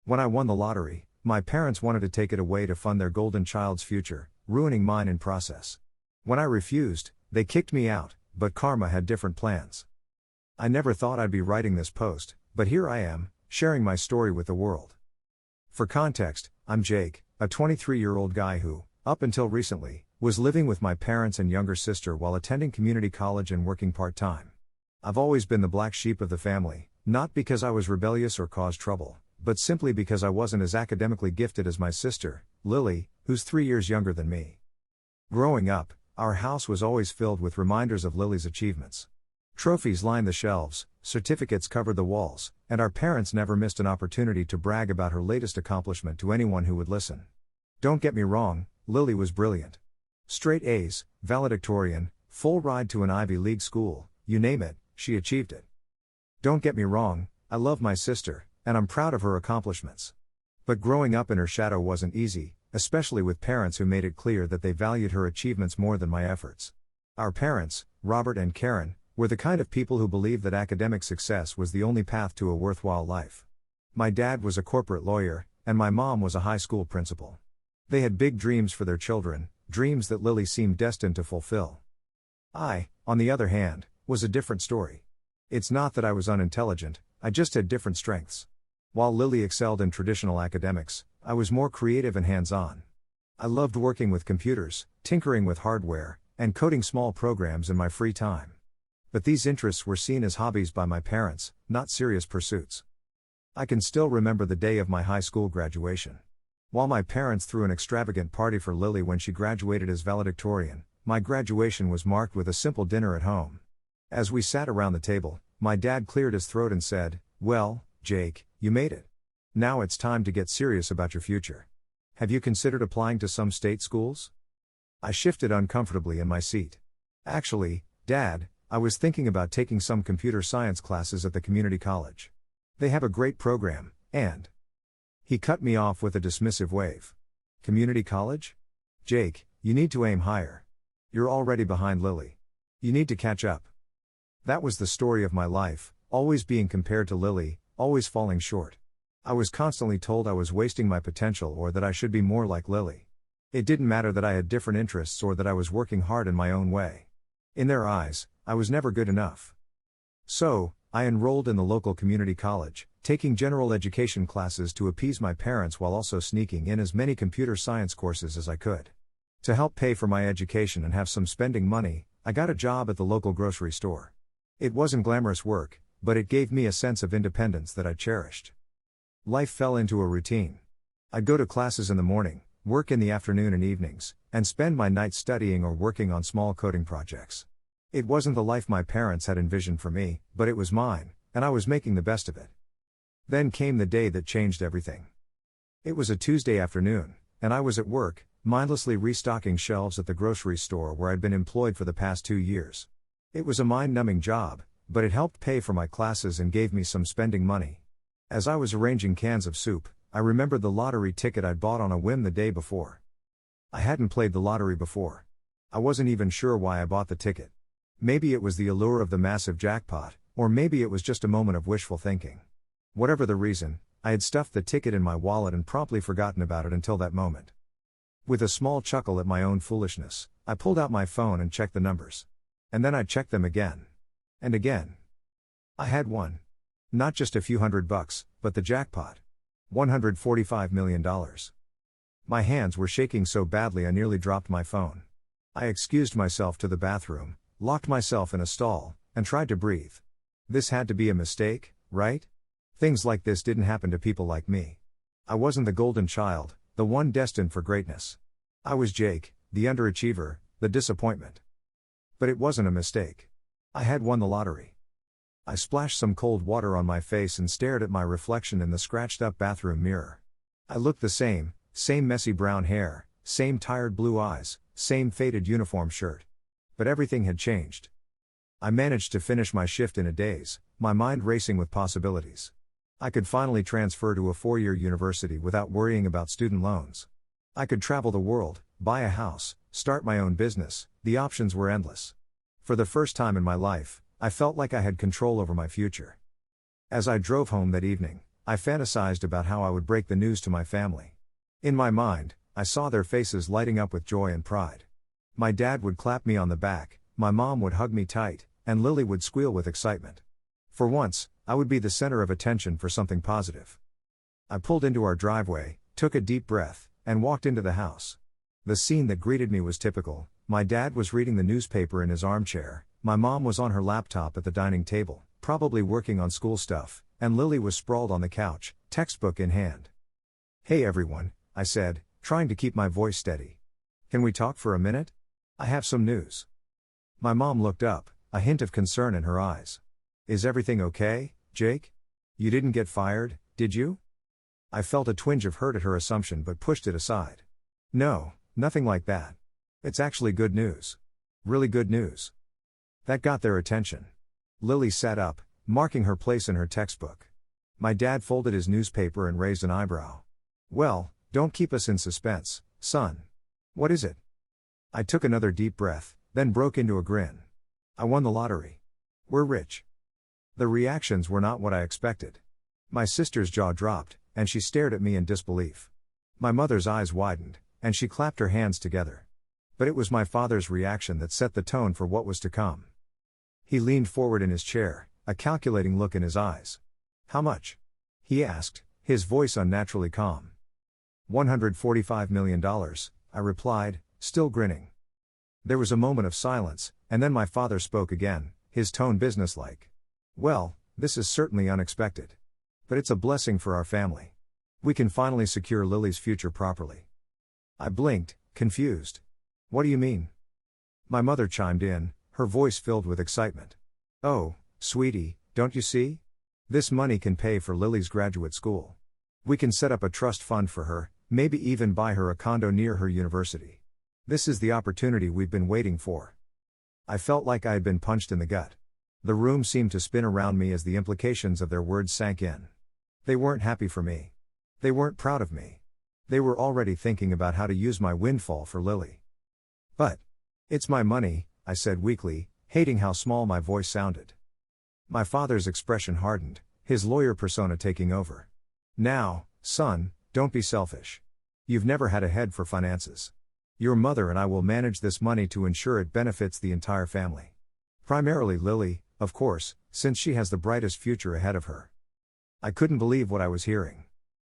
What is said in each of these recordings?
When I won the lottery, my parents wanted to take it away to fund their golden child's future, ruining mine in process. When I refused, they kicked me out, but karma had different plans. I never thought I'd be writing this post, but here I am, sharing my story with the world. For context, I'm Jake, a 23-year-old guy who, up until recently, was living with my parents and younger sister while attending community college and working part-time. I've always been the black sheep of the family, not because I was rebellious or caused trouble, but simply because I wasn't as academically gifted as my sister, Lily, who's 3 years younger than me. Growing up, our house was always filled with reminders of Lily's achievements. Trophies lined the shelves, certificates covered the walls, and our parents never missed an opportunity to brag about her latest accomplishment to anyone who would listen. Don't get me wrong, Lily was brilliant. Straight A's, valedictorian, full ride to an Ivy League school, you name it, she achieved it. Don't get me wrong, I love my sister, and I'm proud of her accomplishments. But growing up in her shadow wasn't easy, especially with parents who made it clear that they valued her achievements more than my efforts. Our parents, Robert and Karen, were the kind of people who believed that academic success was the only path to a worthwhile life. My dad was a corporate lawyer, and my mom was a high school principal. They had big dreams for their children, dreams that Lily seemed destined to fulfill. I, on the other hand, was a different story. It's not that I was unintelligent, I just had different strengths. While Lily excelled in traditional academics, I was more creative and hands-on. I loved working with computers, tinkering with hardware, and coding small programs in my free time. But these interests were seen as hobbies by my parents, not serious pursuits. I can still remember the day of my high school graduation. While my parents threw an extravagant party for Lily when she graduated as valedictorian, my graduation was marked with a simple dinner at home. As we sat around the table, my dad cleared his throat and said, "Well, Jake, you made it. Now it's time to get serious about your future. Have you considered applying to some state schools?" I shifted uncomfortably in my seat. "Actually, Dad, I was thinking about taking some computer science classes at the community college. They have a great program, and..." He cut me off with a dismissive wave. "Community college? Jake, you need to aim higher. You're already behind Lily. You need to catch up." That was the story of my life, always being compared to Lily, always falling short. I was constantly told I was wasting my potential or that I should be more like Lily. It didn't matter that I had different interests or that I was working hard in my own way. In their eyes, I was never good enough. So, I enrolled in the local community college, taking general education classes to appease my parents while also sneaking in as many computer science courses as I could. To help pay for my education and have some spending money, I got a job at the local grocery store. It wasn't glamorous work, but it gave me a sense of independence that I cherished. Life fell into a routine. I'd go to classes in the morning, work in the afternoon and evenings, and spend my nights studying or working on small coding projects. It wasn't the life my parents had envisioned for me, but it was mine, and I was making the best of it. Then came the day that changed everything. It was a Tuesday afternoon, and I was at work, mindlessly restocking shelves at the grocery store where I'd been employed for the past 2 years. It was a mind-numbing job, but it helped pay for my classes and gave me some spending money. As I was arranging cans of soup, I remembered the lottery ticket I'd bought on a whim the day before. I hadn't played the lottery before. I wasn't even sure why I bought the ticket. Maybe it was the allure of the massive jackpot, or maybe it was just a moment of wishful thinking. Whatever the reason, I had stuffed the ticket in my wallet and promptly forgotten about it until that moment. With a small chuckle at my own foolishness, I pulled out my phone and checked the numbers. And then I checked them again. And again. I had won. Not just a few $100, but the jackpot. $145 million. My hands were shaking so badly I nearly dropped my phone. I excused myself to the bathroom, locked myself in a stall, and tried to breathe. This had to be a mistake, right? Things like this didn't happen to people like me. I wasn't the golden child, the one destined for greatness. I was Jake, the underachiever, the disappointment. But it wasn't a mistake. I had won the lottery. I splashed some cold water on my face and stared at my reflection in the scratched-up bathroom mirror. I looked the same messy brown hair, same tired blue eyes, same faded uniform shirt. But everything had changed. I managed to finish my shift in a daze, my mind racing with possibilities. I could finally transfer to a 4-year university without worrying about student loans. I could travel the world, buy a house, start my own business, the options were endless. For the first time in my life, I felt like I had control over my future. As I drove home that evening, I fantasized about how I would break the news to my family. In my mind, I saw their faces lighting up with joy and pride. My dad would clap me on the back, my mom would hug me tight, and Lily would squeal with excitement. For once, I would be the center of attention for something positive. I pulled into our driveway, took a deep breath, and walked into the house. The scene that greeted me was typical. My dad was reading the newspaper in his armchair, my mom was on her laptop at the dining table, probably working on school stuff, and Lily was sprawled on the couch, textbook in hand. "Hey everyone," I said, trying to keep my voice steady. "Can we talk for a minute? I have some news." My mom looked up, a hint of concern in her eyes. "Is everything okay, Jake? You didn't get fired, did you?" I felt a twinge of hurt at her assumption but pushed it aside. "No, nothing like that. It's actually good news. Really good news." That got their attention. Lily sat up, marking her place in her textbook. My dad folded his newspaper and raised an eyebrow. "Well, don't keep us in suspense, son. What is it?" I took another deep breath, then broke into a grin. "I won the lottery. We're rich." The reactions were not what I expected. My sister's jaw dropped, and she stared at me in disbelief. My mother's eyes widened, and she clapped her hands together. But it was my father's reaction that set the tone for what was to come. He leaned forward in his chair, a calculating look in his eyes. "How much?" he asked, his voice unnaturally calm. $145 million, I replied, still grinning. There was a moment of silence, and then my father spoke again, his tone businesslike. "Well, this is certainly unexpected. But it's a blessing for our family. We can finally secure Lily's future properly." I blinked, confused. "What do you mean?" My mother chimed in, her voice filled with excitement. "Oh, sweetie, don't you see? This money can pay for Lily's graduate school. We can set up a trust fund for her, maybe even buy her a condo near her university. This is the opportunity we've been waiting for." I felt like I had been punched in the gut. The room seemed to spin around me as the implications of their words sank in. They weren't happy for me. They weren't proud of me. They were already thinking about how to use my windfall for Lily. "But it's my money," I said weakly, hating how small my voice sounded. My father's expression hardened, his lawyer persona taking over. "Now, son, don't be selfish. You've never had a head for finances. Your mother and I will manage this money to ensure it benefits the entire family. Primarily Lily, of course, since she has the brightest future ahead of her." I couldn't believe what I was hearing.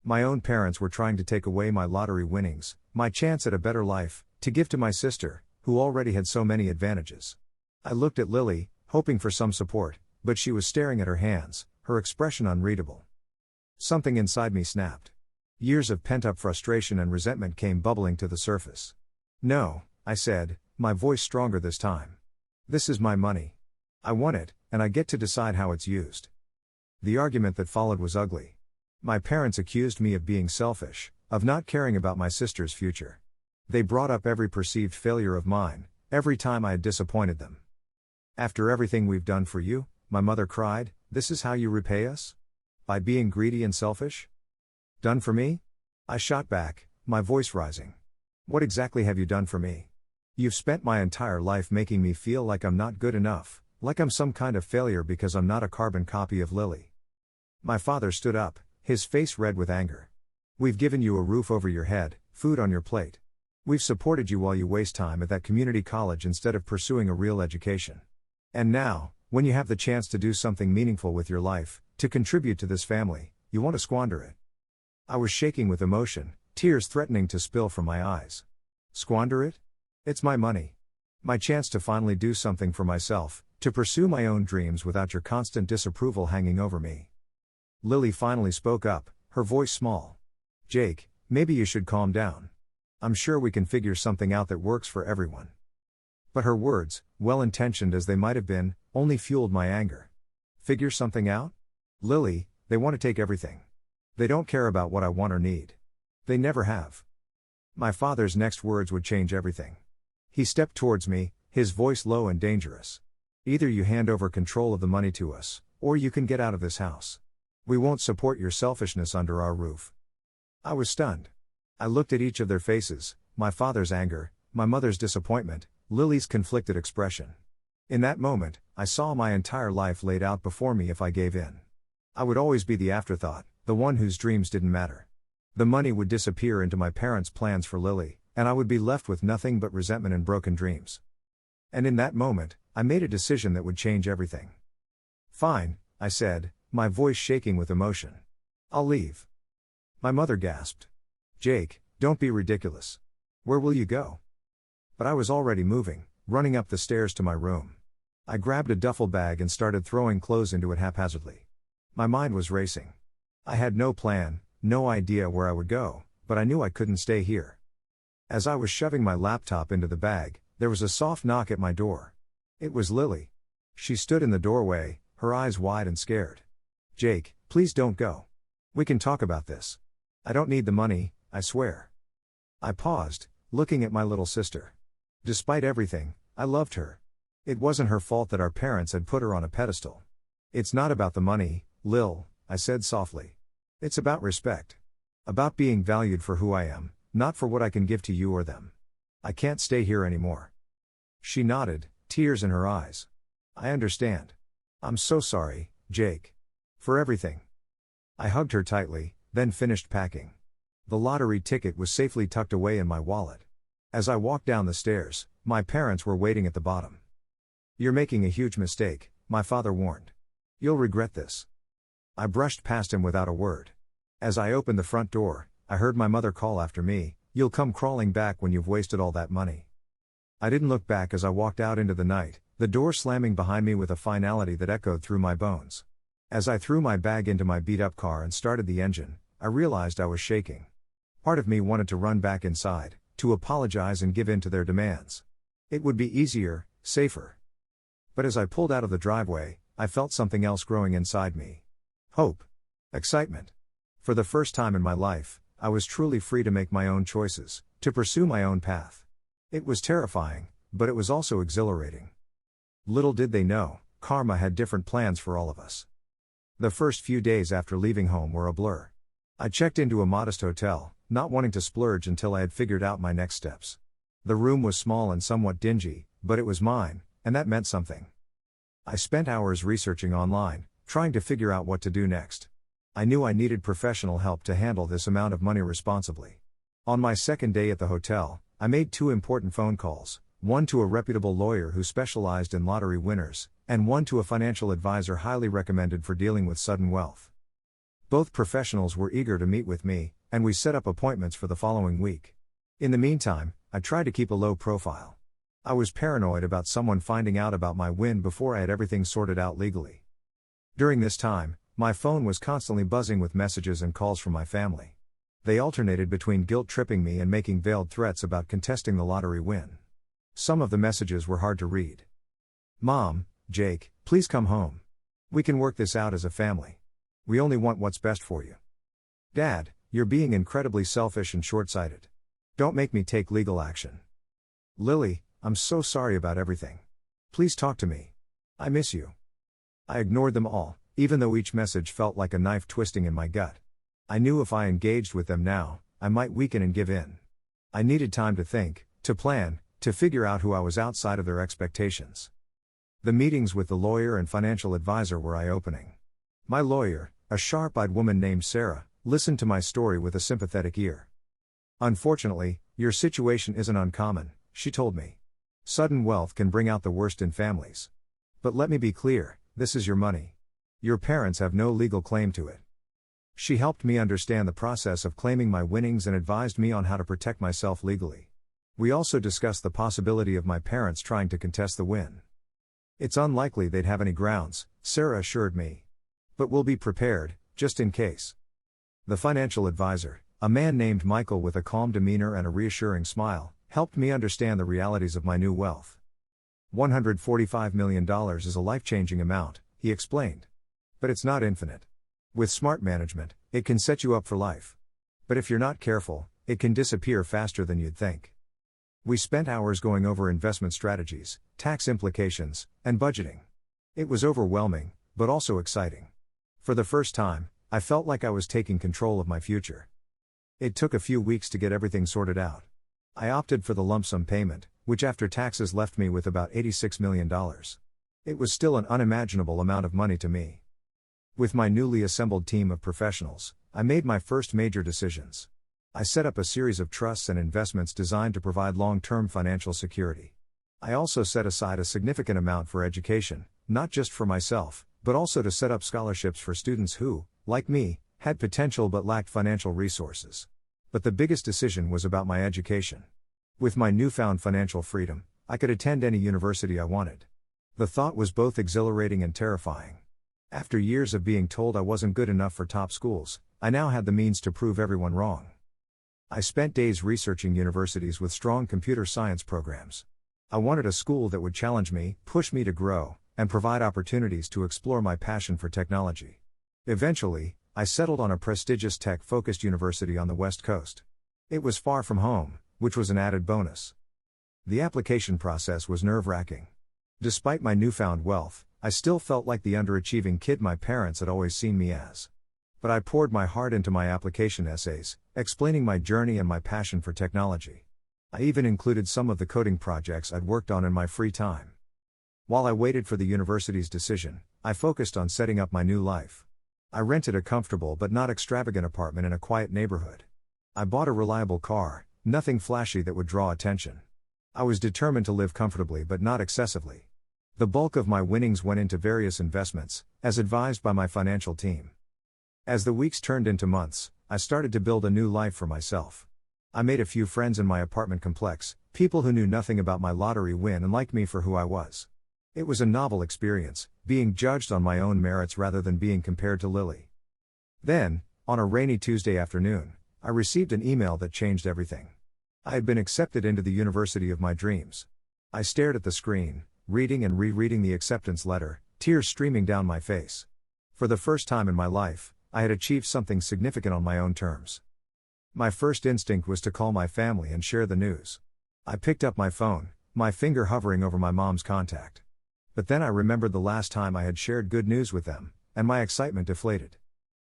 My own parents were trying to take away my lottery winnings, my chance at a better life, to give to my sister, who already had so many advantages. I looked at Lily, hoping for some support, but she was staring at her hands, her expression unreadable. Something inside me snapped. Years of pent-up frustration and resentment came bubbling to the surface. "No," I said, my voice stronger this time. "This is my money. I want it, and I get to decide how it's used." The argument that followed was ugly. My parents accused me of being selfish, of not caring about my sister's future. They brought up every perceived failure of mine, every time I had disappointed them. "After everything we've done for you," my mother cried, "this is how you repay us? By being greedy and selfish?" "Done for me?" I shot back, my voice rising. "What exactly have you done for me? You've spent my entire life making me feel like I'm not good enough, like I'm some kind of failure because I'm not a carbon copy of Lily." My father stood up, his face red with anger. "We've given you a roof over your head, food on your plate. We've supported you while you waste time at that community college instead of pursuing a real education. And now, when you have the chance to do something meaningful with your life, to contribute to this family, you want to squander it." I was shaking with emotion, tears threatening to spill from my eyes. Squander it? It's my money. My chance to finally do something for myself, to pursue my own dreams without your constant disapproval hanging over me. Lily finally spoke up, her voice small. "Jake, maybe you should calm down. I'm sure we can figure something out that works for everyone." But her words, well-intentioned as they might have been, only fueled my anger. Figure something out? Lily, they want to take everything. They don't care about what I want or need. They never have. My father's next words would change everything. He stepped towards me, his voice low and dangerous. "Either you hand over control of the money to us, or you can get out of this house. We won't support your selfishness under our roof." I was stunned. I looked at each of their faces, my father's anger, my mother's disappointment, Lily's conflicted expression. In that moment, I saw my entire life laid out before me if I gave in. I would always be the afterthought, The one whose dreams didn't matter. The money would disappear into my parents' plans for Lily, and I would be left with nothing but resentment and broken dreams. And in that moment, I made a decision that would change everything. "Fine," I said, my voice shaking with emotion. "I'll leave." My mother gasped. "Jake, don't be ridiculous. Where will you go?" But I was already moving, running up the stairs to my room. I grabbed a duffel bag and started throwing clothes into it haphazardly. My mind was racing. I had no plan, no idea where I would go, but I knew I couldn't stay here. As I was shoving my laptop into the bag, there was a soft knock at my door. It was Lily. She stood in the doorway, her eyes wide and scared. "Jake, please don't go. We can talk about this. I don't need the money, I swear." I paused, looking at my little sister. Despite everything, I loved her. It wasn't her fault that our parents had put her on a pedestal. "It's not about the money, Lil," I said softly. "It's about respect. About being valued for who I am, not for what I can give to you or them. I can't stay here anymore." She nodded, tears in her eyes. "I understand. I'm so sorry, Jake. For everything." I hugged her tightly, then finished packing. The lottery ticket was safely tucked away in my wallet. As I walked down the stairs, my parents were waiting at the bottom. "You're making a huge mistake," my father warned. "You'll regret this." I brushed past him without a word. As I opened the front door, I heard my mother call after me, "You'll come crawling back when you've wasted all that money." I didn't look back as I walked out into the night, the door slamming behind me with a finality that echoed through my bones. As I threw my bag into my beat-up car and started the engine, I realized I was shaking. Part of me wanted to run back inside, to apologize and give in to their demands. It would be easier, safer. But as I pulled out of the driveway, I felt something else growing inside me. Hope. Excitement. For the first time in my life, I was truly free to make my own choices, to pursue my own path. It was terrifying, but it was also exhilarating. Little did they know, karma had different plans for all of us. The first few days after leaving home were a blur. I checked into a modest hotel, not wanting to splurge until I had figured out my next steps. The room was small and somewhat dingy, but it was mine, and that meant something. I spent hours researching online, trying to figure out what to do next. I knew I needed professional help to handle this amount of money responsibly. On my second day at the hotel, I made 2 important phone calls, one to a reputable lawyer who specialized in lottery winners, and one to a financial advisor highly recommended for dealing with sudden wealth. Both professionals were eager to meet with me, and we set up appointments for the following week. In the meantime, I tried to keep a low profile. I was paranoid about someone finding out about my win before I had everything sorted out legally. During this time, my phone was constantly buzzing with messages and calls from my family. They alternated between guilt-tripping me and making veiled threats about contesting the lottery win. Some of the messages were hard to read. "Mom, Jake, please come home. We can work this out as a family. We only want what's best for you." "Dad, you're being incredibly selfish and short-sighted. Don't make me take legal action." "Lily, I'm so sorry about everything. Please talk to me. I miss you." I ignored them all, even though each message felt like a knife twisting in my gut. I knew if I engaged with them now, I might weaken and give in. I needed time to think, to plan, to figure out who I was outside of their expectations. The meetings with the lawyer and financial advisor were eye-opening. My lawyer, a sharp-eyed woman named Sarah, listened to my story with a sympathetic ear. "Unfortunately, your situation isn't uncommon," she told me. "Sudden wealth can bring out the worst in families. But let me be clear, this is your money. Your parents have no legal claim to it." She helped me understand the process of claiming my winnings and advised me on how to protect myself legally. We also discussed the possibility of my parents trying to contest the win. "It's unlikely they'd have any grounds," Sarah assured me. "But we'll be prepared, just in case." The financial advisor, a man named Michael with a calm demeanor and a reassuring smile, helped me understand the realities of my new wealth. $145 million is a life-changing amount, he explained. But it's not infinite. With smart management, it can set you up for life. But if you're not careful, it can disappear faster than you'd think. We spent hours going over investment strategies, tax implications, and budgeting. It was overwhelming, but also exciting. For the first time, I felt like I was taking control of my future. It took a few weeks to get everything sorted out. I opted for the lump sum payment, which after taxes left me with about $86 million. It was still an unimaginable amount of money to me. With my newly assembled team of professionals, I made my first major decisions. I set up a series of trusts and investments designed to provide long-term financial security. I also set aside a significant amount for education, not just for myself, but also to set up scholarships for students who, like me, had potential but lacked financial resources. But the biggest decision was about my education. With my newfound financial freedom, I could attend any university I wanted. The thought was both exhilarating and terrifying. After years of being told I wasn't good enough for top schools, I now had the means to prove everyone wrong. I spent days researching universities with strong computer science programs. I wanted a school that would challenge me, push me to grow, and provide opportunities to explore my passion for technology. Eventually, I settled on a prestigious tech-focused university on the West Coast. It was far from home, which was an added bonus. The application process was nerve-wracking. Despite my newfound wealth, I still felt like the underachieving kid my parents had always seen me as. But I poured my heart into my application essays, explaining my journey and my passion for technology. I even included some of the coding projects I'd worked on in my free time. While I waited for the university's decision, I focused on setting up my new life. I rented a comfortable but not extravagant apartment in a quiet neighborhood. I bought a reliable car, nothing flashy that would draw attention. I was determined to live comfortably but not excessively. The bulk of my winnings went into various investments, as advised by my financial team. As the weeks turned into months, I started to build a new life for myself. I made a few friends in my apartment complex, people who knew nothing about my lottery win and liked me for who I was. It was a novel experience, being judged on my own merits rather than being compared to Lily. Then, on a rainy Tuesday afternoon, I received an email that changed everything. I had been accepted into the university of my dreams. I stared at the screen, reading and rereading the acceptance letter, tears streaming down my face. For the first time in my life, I had achieved something significant on my own terms. My first instinct was to call my family and share the news. I picked up my phone, my finger hovering over my mom's contact. But then I remembered the last time I had shared good news with them, and my excitement deflated.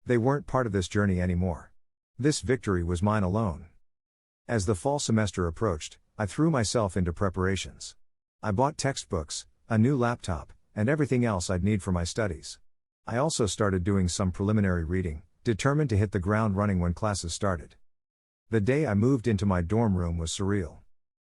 They weren't part of this journey anymore. This victory was mine alone. As the fall semester approached, I threw myself into preparations. I bought textbooks, a new laptop, and everything else I'd need for my studies. I also started doing some preliminary reading, determined to hit the ground running when classes started. The day I moved into my dorm room was surreal.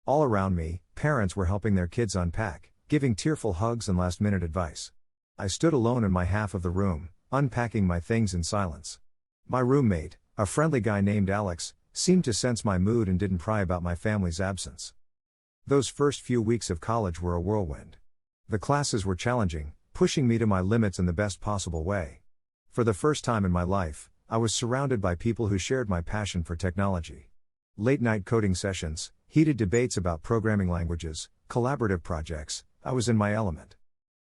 All around me, parents were helping their kids unpack, giving tearful hugs and last-minute advice. I stood alone in my half of the room, unpacking my things in silence. My roommate, a friendly guy named Alex, seemed to sense my mood and didn't pry about my family's absence. Those first few weeks of college were a whirlwind. The classes were challenging, pushing me to my limits in the best possible way. For the first time in my life, I was surrounded by people who shared my passion for technology. Late-night coding sessions, heated debates about programming languages, collaborative projects, I was in my element.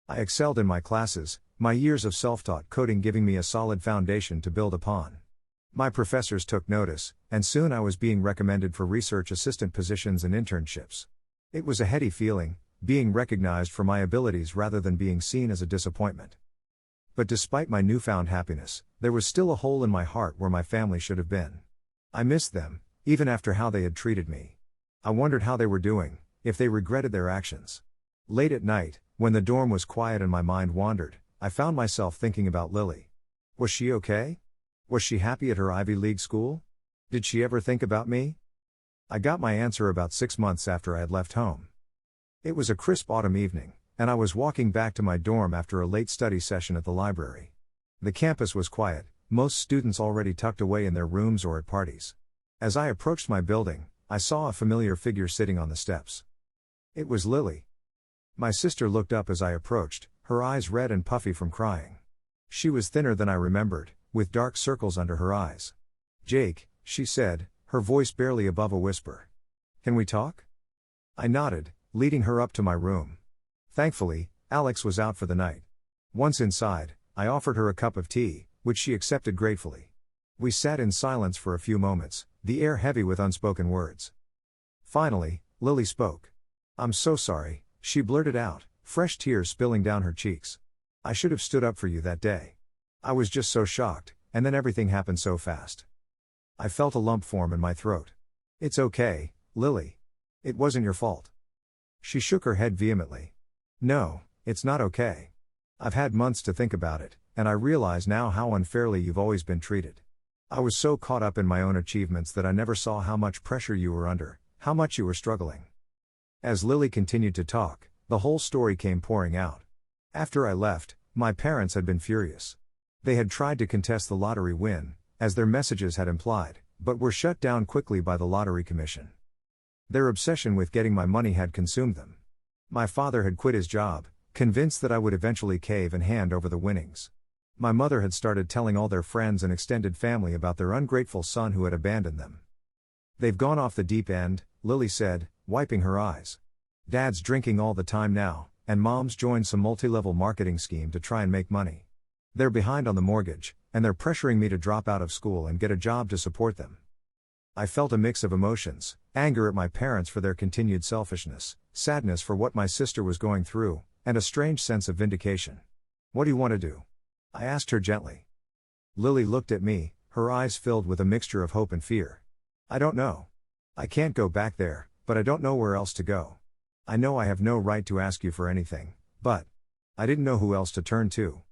I excelled in my classes, my years of self-taught coding giving me a solid foundation to build upon. My professors took notice, and soon I was being recommended for research assistant positions and internships. It was a heady feeling, being recognized for my abilities rather than being seen as a disappointment. But despite my newfound happiness, there was still a hole in my heart where my family should have been. I missed them, even after how they had treated me. I wondered how they were doing, if they regretted their actions. Late at night, when the dorm was quiet and my mind wandered, I found myself thinking about Lily. Was she okay? Was she happy at her Ivy League school? Did she ever think about me? I got my answer about 6 months after I had left home. It was a crisp autumn evening, and I was walking back to my dorm after a late study session at the library. The campus was quiet, most students already tucked away in their rooms or at parties. As I approached my building, I saw a familiar figure sitting on the steps. It was Lily. My sister looked up as I approached, her eyes red and puffy from crying. She was thinner than I remembered, with dark circles under her eyes. "Jake," she said, her voice barely above a whisper. "Can we talk?" I nodded, leading her up to my room. Thankfully, Alex was out for the night. Once inside, I offered her a cup of tea, which she accepted gratefully. We sat in silence for a few moments, the air heavy with unspoken words. Finally, Lily spoke. "I'm so sorry," she blurted out, fresh tears spilling down her cheeks. "I should have stood up for you that day. I was just so shocked, and then everything happened so fast." I felt a lump form in my throat. "It's okay, Lily. It wasn't your fault." She shook her head vehemently. "No, it's not okay. I've had months to think about it, and I realize now how unfairly you've always been treated. I was so caught up in my own achievements that I never saw how much pressure you were under, how much you were struggling." As Lily continued to talk, the whole story came pouring out. After I left, my parents had been furious. They had tried to contest the lottery win, as their messages had implied, but were shut down quickly by the Lottery Commission. Their obsession with getting my money had consumed them. My father had quit his job, convinced that I would eventually cave and hand over the winnings. My mother had started telling all their friends and extended family about their ungrateful son who had abandoned them. "They've gone off the deep end," Lily said, wiping her eyes. "Dad's drinking all the time now, and Mom's joined some multi-level marketing scheme to try and make money. They're behind on the mortgage, and they're pressuring me to drop out of school and get a job to support them." I felt a mix of emotions: anger at my parents for their continued selfishness, sadness for what my sister was going through, and a strange sense of vindication. "What do you want to do?" I asked her gently. Lily looked at me, her eyes filled with a mixture of hope and fear. "I don't know. I can't go back there, but I don't know where else to go. I know I have no right to ask you for anything, but I didn't know who else to turn to."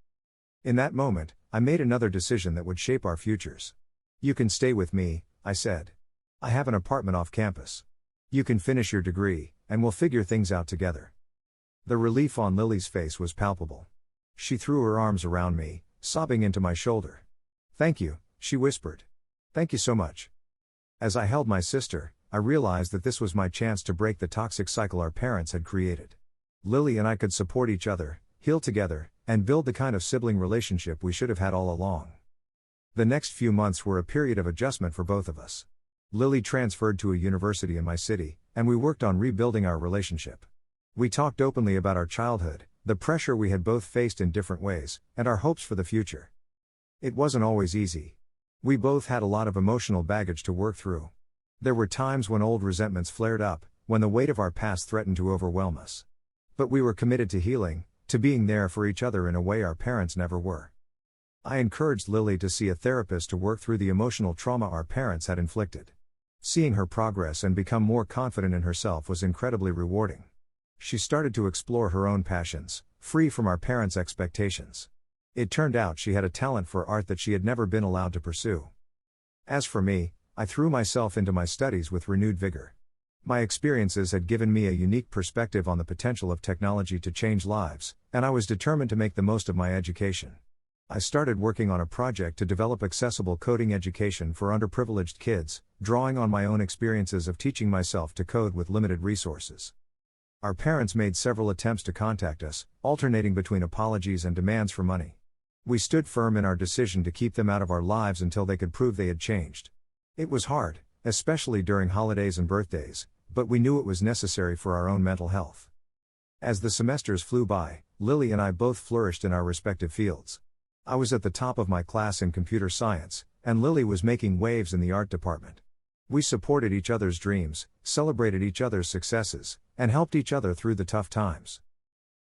In that moment, I made another decision that would shape our futures. "You can stay with me," I said. "I have an apartment off campus. You can finish your degree, and we'll figure things out together." The relief on Lily's face was palpable. She threw her arms around me, sobbing into my shoulder. "Thank you," she whispered. "Thank you so much." As I held my sister, I realized that this was my chance to break the toxic cycle our parents had created. Lily and I could support each other, heal together, and build the kind of sibling relationship we should have had all along. The next few months were a period of adjustment for both of us. Lily transferred to a university in my city, and we worked on rebuilding our relationship. We talked openly about our childhood, the pressure we had both faced in different ways, and our hopes for the future. It wasn't always easy. We both had a lot of emotional baggage to work through. There were times when old resentments flared up, when the weight of our past threatened to overwhelm us. But we were committed to healing, to being there for each other in a way our parents never were. I encouraged Lily to see a therapist to work through the emotional trauma our parents had inflicted. Seeing her progress and become more confident in herself was incredibly rewarding. She started to explore her own passions, free from our parents' expectations. It turned out she had a talent for art that she had never been allowed to pursue. As for me, I threw myself into my studies with renewed vigor. My experiences had given me a unique perspective on the potential of technology to change lives, and I was determined to make the most of my education. I started working on a project to develop accessible coding education for underprivileged kids, drawing on my own experiences of teaching myself to code with limited resources. Our parents made several attempts to contact us, alternating between apologies and demands for money. We stood firm in our decision to keep them out of our lives until they could prove they had changed. It was hard, especially during holidays and birthdays, but we knew it was necessary for our own mental health. As the semesters flew by, Lily and I both flourished in our respective fields. I was at the top of my class in computer science, and Lily was making waves in the art department. We supported each other's dreams, celebrated each other's successes, and helped each other through the tough times.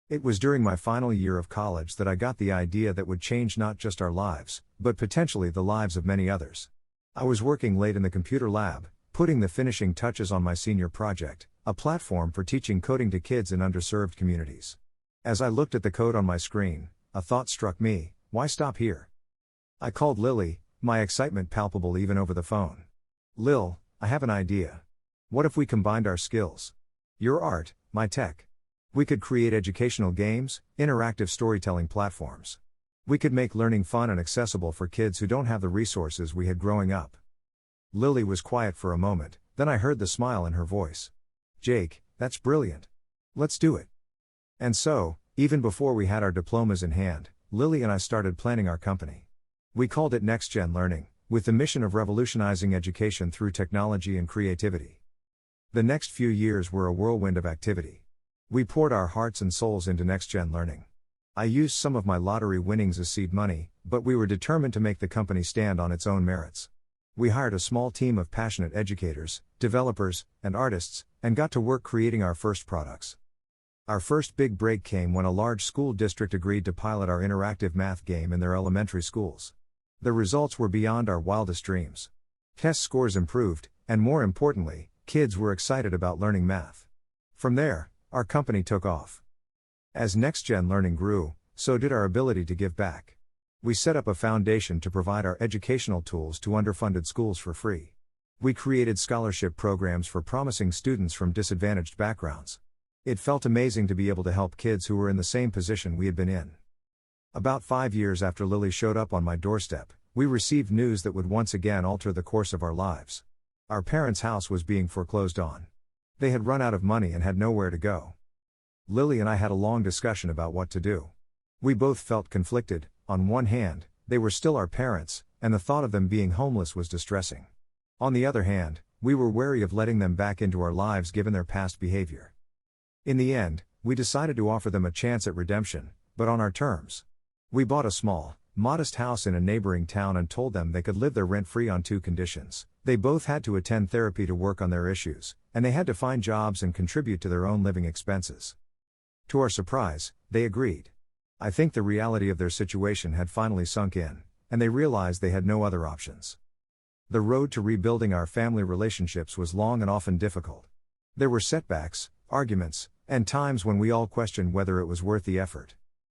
It was during my final year of college that I got the idea that would change not just our lives, but potentially the lives of many others. I was working late in the computer lab, putting the finishing touches on my senior project, a platform for teaching coding to kids in underserved communities. As I looked at the code on my screen, a thought struck me: why stop here? I called Lily, my excitement palpable even over the phone. "Lil, I have an idea. What if we combined our skills? Your art, my tech. We could create educational games, interactive storytelling platforms. We could make learning fun and accessible for kids who don't have the resources we had growing up." Lily was quiet for a moment, then I heard the smile in her voice. "Jake, that's brilliant. Let's do it." And so, even before we had our diplomas in hand, Lily and I started planning our company. We called it Next Gen Learning, with the mission of revolutionizing education through technology and creativity. The next few years were a whirlwind of activity. We poured our hearts and souls into Next Gen Learning. I used some of my lottery winnings as seed money, but we were determined to make the company stand on its own merits. We hired a small team of passionate educators, developers, and artists, and got to work creating our first products. Our first big break came when a large school district agreed to pilot our interactive math game in their elementary schools. The results were beyond our wildest dreams. Test scores improved, and more importantly, kids were excited about learning math. From there, our company took off. As Next Gen Learning grew, so did our ability to give back. We set up a foundation to provide our educational tools to underfunded schools for free. We created scholarship programs for promising students from disadvantaged backgrounds. It felt amazing to be able to help kids who were in the same position we had been in. About 5 years after Lily showed up on my doorstep, we received news that would once again alter the course of our lives. Our parents' house was being foreclosed on. They had run out of money and had nowhere to go. Lily and I had a long discussion about what to do. We both felt conflicted. On one hand, they were still our parents, and the thought of them being homeless was distressing. On the other hand, we were wary of letting them back into our lives given their past behavior. In the end, we decided to offer them a chance at redemption, but on our terms. We bought a small, modest house in a neighboring town and told them they could live there rent-free on 2 conditions. They both had to attend therapy to work on their issues, and they had to find jobs and contribute to their own living expenses. To our surprise, they agreed. I think the reality of their situation had finally sunk in, and they realized they had no other options. The road to rebuilding our family relationships was long and often difficult. There were setbacks, arguments, and times when we all questioned whether it was worth the effort.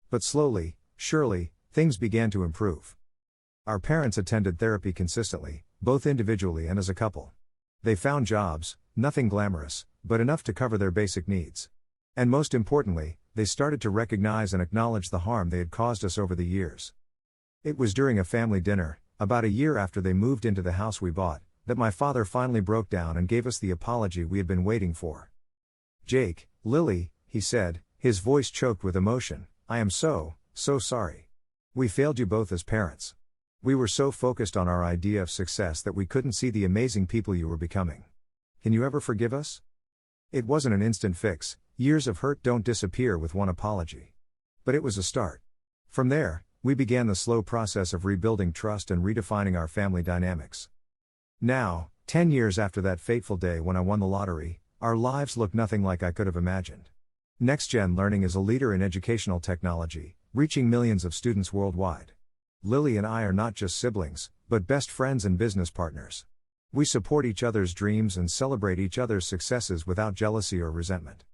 But slowly, surely, things began to improve. Our parents attended therapy consistently, both individually and as a couple. They found jobs, nothing glamorous, but enough to cover their basic needs. And most importantly, they started to recognize and acknowledge the harm they had caused us over the years. It was during a family dinner, about a year after they moved into the house we bought, that my father finally broke down and gave us the apology we had been waiting for. "Jake, Lily," he said, his voice choked with emotion, "I am so sorry. We failed you both as parents. We were so focused on our idea of success that we couldn't see the amazing people you were becoming. Can you ever forgive us?" It wasn't an instant fix. Years of hurt don't disappear with one apology. But it was a start. From there, we began the slow process of rebuilding trust and redefining our family dynamics. Now, 10 years after that fateful day when I won the lottery, our lives look nothing like I could have imagined. NextGen Learning is a leader in educational technology, reaching millions of students worldwide. Lily and I are not just siblings, but best friends and business partners. We support each other's dreams and celebrate each other's successes without jealousy or resentment.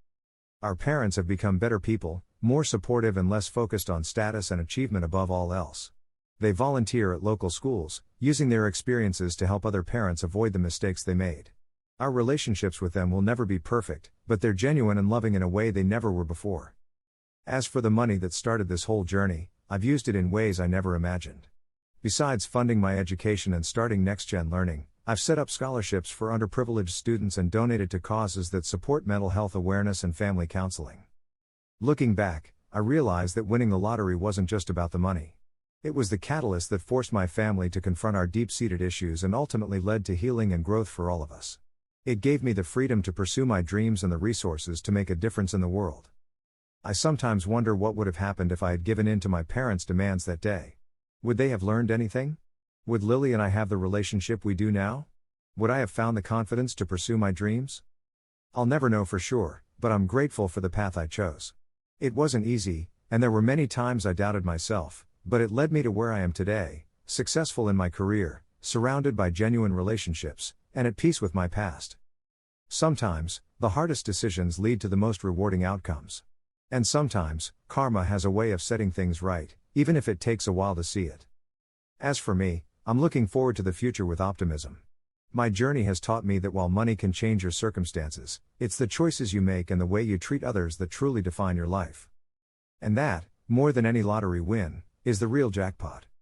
Our parents have become better people, more supportive and less focused on status and achievement above all else. They volunteer at local schools, using their experiences to help other parents avoid the mistakes they made. Our relationships with them will never be perfect, but they're genuine and loving in a way they never were before. As for the money that started this whole journey, I've used it in ways I never imagined. Besides funding my education and starting NextGen Learning, I've set up scholarships for underprivileged students and donated to causes that support mental health awareness and family counseling. Looking back, I realized that winning the lottery wasn't just about the money. It was the catalyst that forced my family to confront our deep-seated issues and ultimately led to healing and growth for all of us. It gave me the freedom to pursue my dreams and the resources to make a difference in the world. I sometimes wonder what would have happened if I had given in to my parents' demands that day. Would they have learned anything? Would Lily and I have the relationship we do now? Would I have found the confidence to pursue my dreams? I'll never know for sure, but I'm grateful for the path I chose. It wasn't easy, and there were many times I doubted myself, but it led me to where I am today, successful in my career, surrounded by genuine relationships, and at peace with my past. Sometimes, the hardest decisions lead to the most rewarding outcomes. And sometimes, karma has a way of setting things right, even if it takes a while to see it. As for me, I'm looking forward to the future with optimism. My journey has taught me that while money can change your circumstances, it's the choices you make and the way you treat others that truly define your life. And that, more than any lottery win, is the real jackpot.